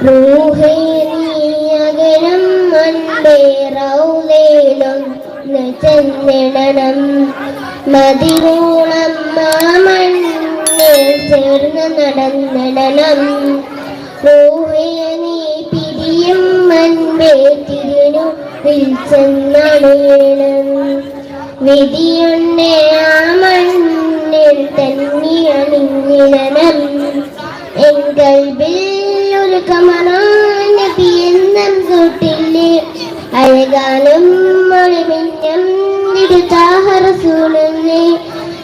റൂഹേ നീയകലം അൻപേ റൗളയിലൊന്ന് ചെന്നിടണം. മദിനോളം മാമണ്ണിൽ ചേർന്ന് നടന്നിടണം. റൂഹേ നീ പിരിയും അൻപേ തിരുനുവിൽ ചെന്നണിയണം. വിധിയുണ്ടേ ആ മണ്ണിൽ തന്നെ അണിഞ്ഞിടണം. എൻ കൽബിൽ ഒരു കമറാൻ നബി എന്നും കൂട്ടില്ലേ. അഴകാലും മൊഴിമിന്നം നിരുതാഹ റസൂലുള്ളേ.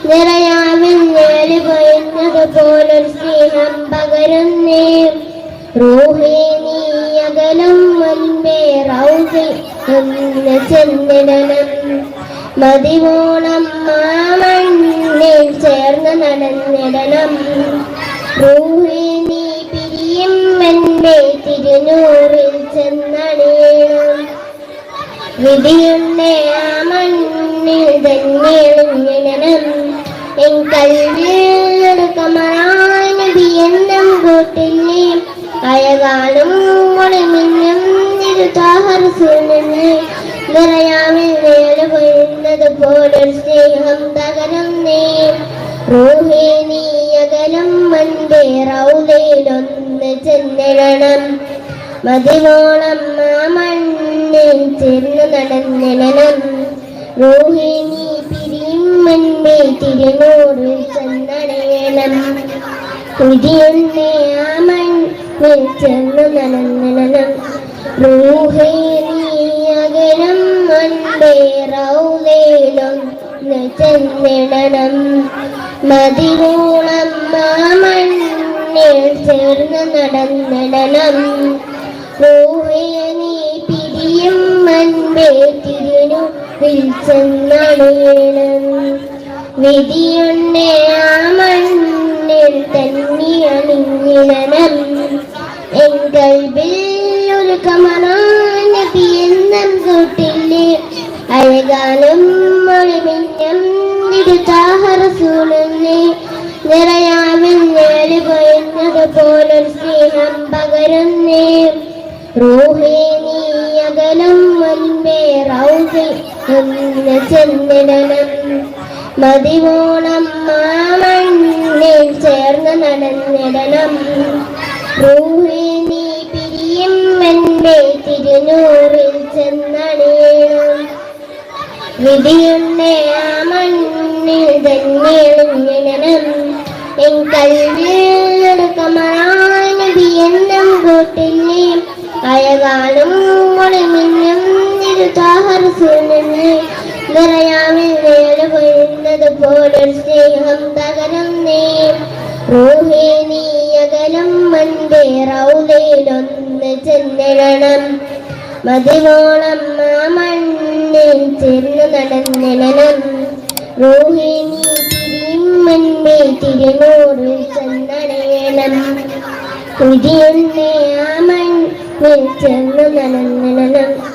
നിറയാവിൽ നേര് പോയുന്നത് പോലൊരു സ്നേഹം പകരുന്നേ. റൂഹേ നീ അകലും മുൻപേ റൗസിൽ ഒന്ന് ചെന്നിടണം. മദിവോളം മാമണ്ണിൽ ചേർന്ന് നടന്നിടണം. റൂഹേ നീ പിരിയും എൻ്റെ തിരുനൂറിൽ ചെന്നണിയണം. വിധിയുണ്ടേ ആ മണ്ണിൽ തന്നെ എഴുന്നിടണം. എൻ കൽവിൽ കമറാൻ നബി എന്നും കൂട്ടില്ലേ. അഴകാലും ഒളിമിന്നും നിരുതാഹ റസൂലുള്ളേ. നിറയാവിൽ നേര് കൊയ്യുന്നത് പോലൊരു സ്നേഹം തകരുന്നേ. റൂഹേ നീ അകലം അൻപേ റൗളയിലൊന്ന് ചെന്നിടണം. മദിനോളം ആ മണ്ണിൽ ചേർന്ന് നടന്നിടണം. റൂഹേ നീ പിരിയും അൻപേ തിരുനൂറിൽ ചെന്നണിയണം. വിധിയുണ്ടേ ആ മണ്ണിൽ ചേർന്ന് നടന്നിടണം. റൂഹേ നീ അകലം അൻപേ റൗളയിലൊന്ന് ചെന്നിടണം. മദിനോളം ആ മണ്ണിൽ ചേർന്ന് നടന്നിടണം. റൂഹേ നീ പിരിയും അൻപേ തിരുനുവിൽ ചെന്നണിയണം. വിധിയുണ്ടേ ആ മണ്ണിൽ തന്നെ അണിഞ്ഞിടണം. എൻ കൽബിൽ ഒരു കമറാൻ നബി എന്നും കൂട്ടില്ലേ. അഴകാലും മൊഴിമിന്നം നിരുതാഹ റസൂലുള്ളേ. നിറയാവിൽ നേര് പോയുന്നത് പോലൊരു സ്നേഹം പകരുന്നേ. റൂഹേ നീ അകലം മുൻപേ റൗസിൽ ഒന്ന് ചെന്നിടണം. മദിനോളം ആ മണ്ണിൽ ചേർന്ന് നടന്നിടണം. റൂഹേ നീ പിരിയും എൻ്റെ തിരുനൂറിൽ ചെന്നണിയണം. വിധിയുണ്ടേ ആ മണ്ണിൽ തന്നെ എഴുന്നിടണം. എൻ കൽവിൽ കമറാൻ നബി എന്നും കൂട്ടില്ലേ. അഴകാലും ഒളിമിന്നും നിരുതാഹ റസൂലുള്ളേ. നിറയാവിൽ നേര് കൊയ്യുന്നത് പോലൊരു സ്നേഹം തകരുന്നേ. റൂഹേ നീ അകലം അൻപേ റൗളയിലൊന്ന് ചെന്നിടണം. മദിനോളം ആ മണ്ണിൽ ചേർന്ന് നടന്നിടണം. റൂഹേ നീ പിരിയും അൻപേ തിരുനൂറിൽ ചെന്നണിയണം. വിധിയുണ്ടേ ആ മണ്ണിൽ ചേർന്ന് നടന്നിടണം.